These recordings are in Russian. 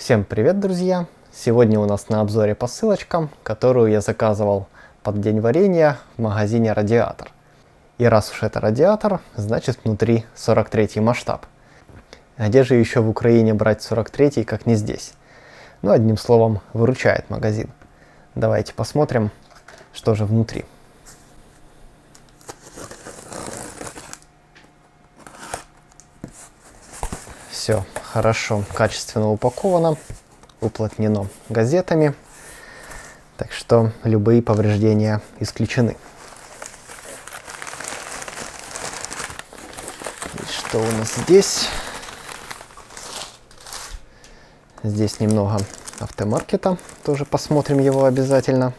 Всем привет, друзья! Сегодня у нас на обзоре посылочка, которую я заказывал под день варенья в магазине Радиатор. И раз уж это Радиатор, значит внутри 43 масштаб. Где же еще в Украине брать 43, как не здесь? Ну, одним словом, выручает магазин. Давайте посмотрим, что же внутри. Все хорошо, качественно упаковано, уплотнено газетами, так что любые повреждения исключены. И что у нас здесь? Здесь немного автомаркета, тоже посмотрим его обязательно.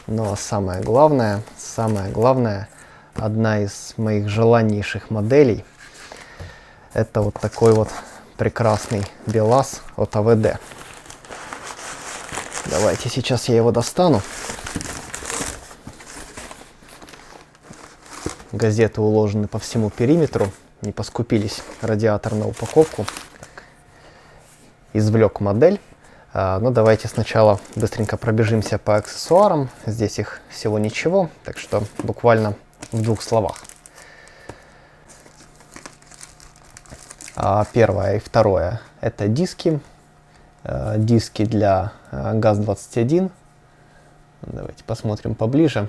Но самое главное, одна из моих желаннейших моделей, это вот такой вот прекрасный БелАЗ от АВД. Давайте сейчас я его достану. Газеты уложены по всему периметру, не поскупились Радиатор на упаковку. Извлек модель. Но давайте сначала быстренько пробежимся по аксессуарам. Здесь их всего ничего, так что буквально в двух словах. Первое и второе — это диски. Диски для ГАЗ-21. Давайте посмотрим поближе.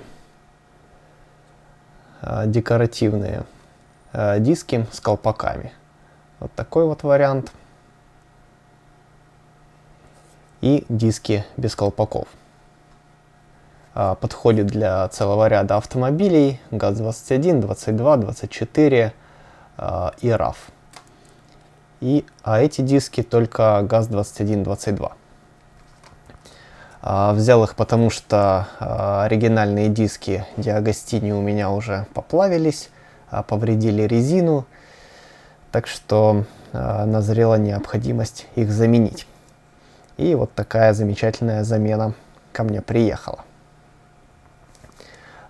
Декоративные диски с колпаками. Вот такой вот вариант. И диски без колпаков. Подходит для целого ряда автомобилей: ГАЗ-21, 22, 24 и RAV. А эти диски только ГАЗ-21, 22. Взял их потому, что оригинальные диски Диагостини у меня уже поплавились, повредили резину, так что назрела необходимость их заменить. И вот такая замечательная замена ко мне приехала.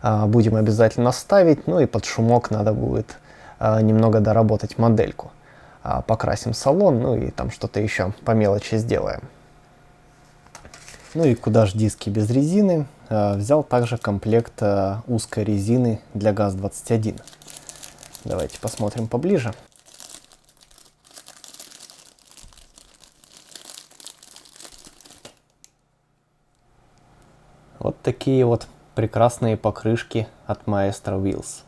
Будем обязательно ставить, ну и под шумок надо будет немного доработать модельку. Покрасим салон, ну и там что-то еще по мелочи сделаем. Ну и куда ж диски без резины? Взял также комплект узкой резины для ГАЗ-21. Давайте посмотрим поближе. Вот такие вот прекрасные покрышки от Maestro Wheels.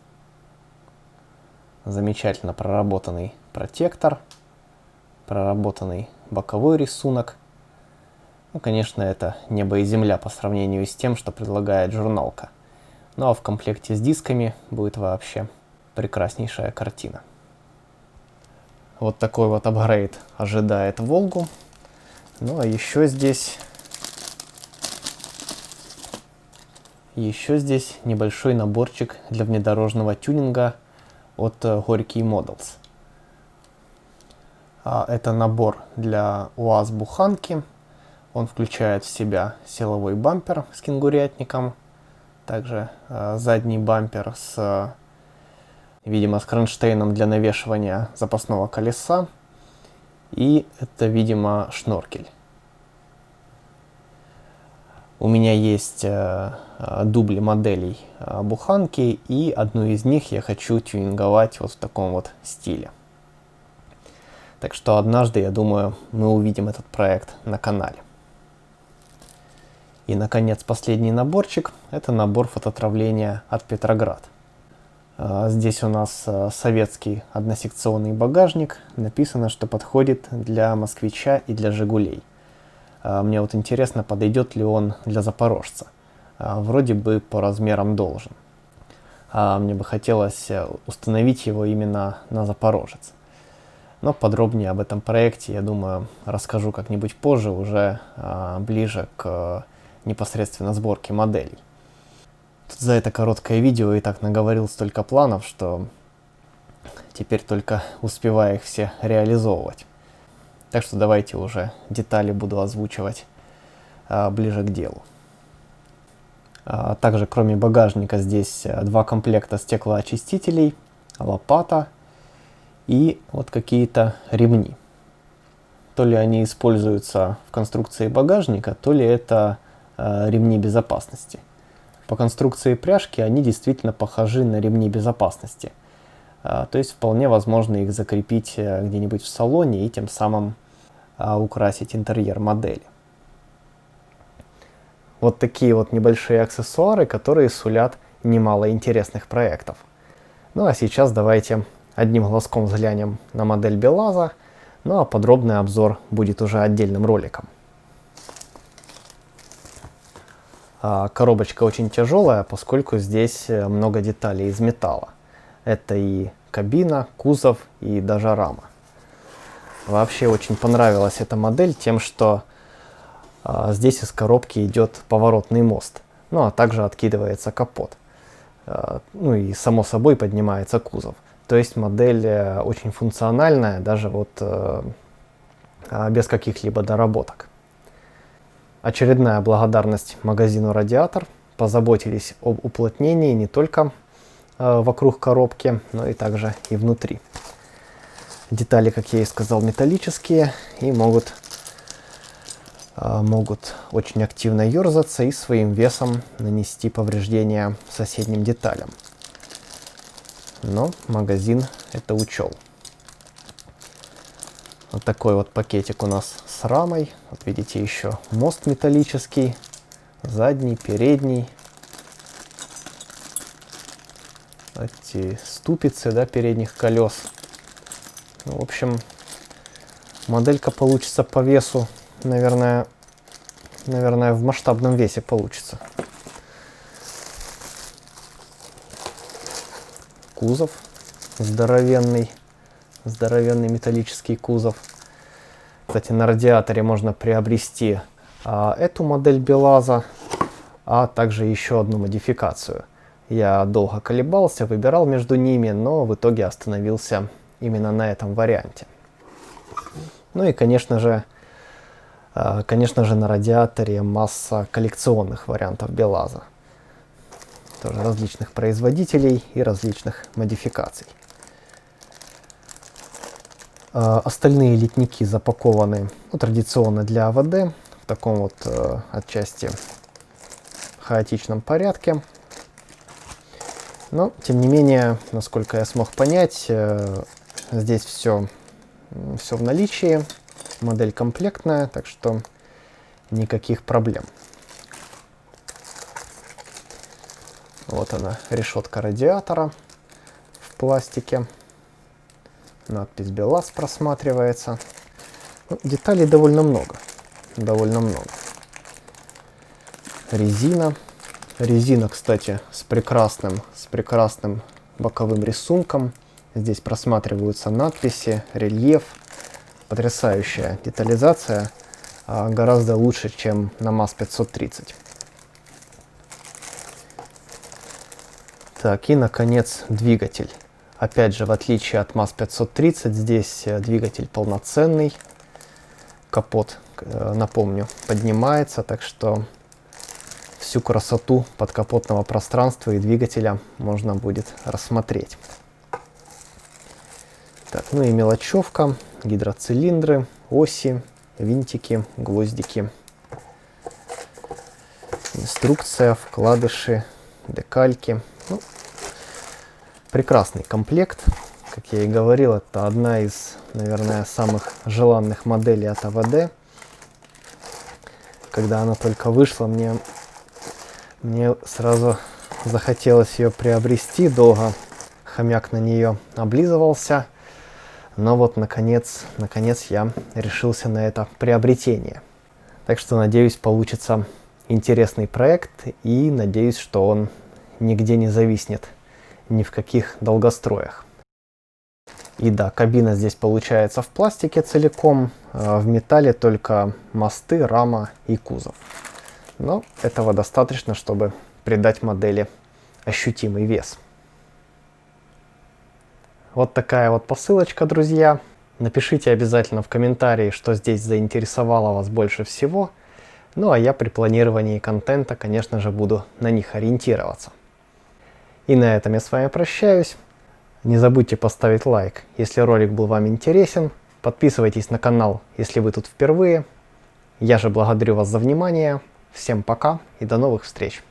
Замечательно проработанный протектор, проработанный боковой рисунок. Ну, конечно, это небо и земля по сравнению с тем, что предлагает журналка. Ну а в комплекте с дисками будет вообще прекраснейшая картина. Вот такой вот апгрейд ожидает Волгу. Ну а еще здесь небольшой наборчик для внедорожного тюнинга от Горький Models. Это набор для УАЗ-буханки. Он включает в себя силовой бампер с кенгурятником, также задний бампер с, видимо, с кронштейном для навешивания запасного колеса, и это, видимо, шноркель. У меня есть дубли моделей буханки, и одну из них я хочу тюнинговать вот в таком вот стиле. Так что однажды, я думаю, мы увидим этот проект на канале. И, наконец, последний наборчик – это набор фототравления от Петроград. Здесь у нас советский односекционный багажник. Написано, что подходит для москвича и для Жигулей. Мне вот интересно, подойдет ли он для запорожца. Вроде бы по размерам должен. Мне бы хотелось установить его именно на запорожец. Но подробнее об этом проекте, я думаю, расскажу как-нибудь позже, уже ближе к непосредственно сборке моделей. Тут за это короткое видео и так наговорил столько планов, что теперь только успеваю их все реализовывать. Так что давайте уже детали буду озвучивать ближе к делу. Также, кроме багажника, здесь два комплекта стеклоочистителей, лопата и вот какие-то ремни. то ли они используются в конструкции багажника, то ли это ремни безопасности. По конструкции пряжки они действительно похожи на ремни безопасности. То есть вполне возможно их закрепить где-нибудь в салоне и тем самым украсить интерьер модели. Вот такие вот небольшие аксессуары, которые сулят немало интересных проектов. Ну а сейчас давайте одним глазком взглянем на модель Белаза, ну а подробный обзор будет уже отдельным роликом. Коробочка очень тяжелая, поскольку здесь много деталей из металла. Это и кабина, кузов и даже рама. Вообще очень понравилась эта модель тем, что здесь из коробки идет поворотный мост, ну а также откидывается капот. Ну и само собой поднимается кузов. То есть модель очень функциональная, даже вот без каких-либо доработок. Очередная благодарность магазину Радиатор. Позаботились об уплотнении не только вокруг коробки, но и также и внутри. Детали, как я и сказал, металлические и могут очень активно ерзаться и своим весом нанести повреждения соседним деталям. Но магазин это учел. Вот такой вот пакетик у нас с рамой. Вот видите, еще мост металлический, задний, передний. Эти ступицы, да, передних колес. Ну, в общем, моделька получится по весу, наверное, в масштабном весе получится. Кузов здоровенный металлический кузов. Кстати, на Радиаторе можно приобрести эту модель Белаза, а также еще одну модификацию. Я долго колебался, выбирал между ними, но в итоге остановился именно на этом варианте. Ну и, конечно же, на Радиаторе масса коллекционных вариантов Белаза. Тоже различных производителей и различных модификаций. Остальные литники запакованы традиционно для АВД в таком вот отчасти хаотичном порядке. Но, тем не менее, насколько я смог понять, здесь все в наличии. Модель комплектная, так что никаких проблем. Вот она, решетка радиатора в пластике. Надпись Белаз просматривается. Ну, деталей довольно много. Резина. Резина, кстати, с прекрасным боковым рисунком. Здесь просматриваются надписи, рельеф. Потрясающая детализация, гораздо лучше, чем на МАЗ-530. Так, и, наконец, двигатель. Опять же, в отличие от МАЗ-530, здесь двигатель полноценный. Капот, напомню, поднимается, так что всю красоту подкапотного пространства и двигателя можно будет рассмотреть. Так, ну и мелочевка, гидроцилиндры, оси, винтики, гвоздики. Инструкция, вкладыши, декальки. Ну, прекрасный комплект. Как я и говорил, это одна из, наверное, самых желанных моделей от АВД. Когда она только вышла, мне сразу захотелось ее приобрести. Долго хомяк на нее облизывался. Но вот, наконец я решился на это приобретение. Так что, надеюсь, получится интересный проект. И надеюсь, что он нигде не зависнет, ни в каких долгостроях. И да, кабина здесь получается в пластике целиком. В металле только мосты, рама и кузов. Но этого достаточно, чтобы придать модели ощутимый вес. Вот такая вот посылочка, друзья. Напишите обязательно в комментарии, что здесь заинтересовало вас больше всего. Ну а я при планировании контента, конечно же, буду на них ориентироваться. И на этом я с вами прощаюсь. Не забудьте поставить лайк, если ролик был вам интересен. Подписывайтесь на канал, если вы тут впервые. Я же благодарю вас за внимание. Всем пока и до новых встреч.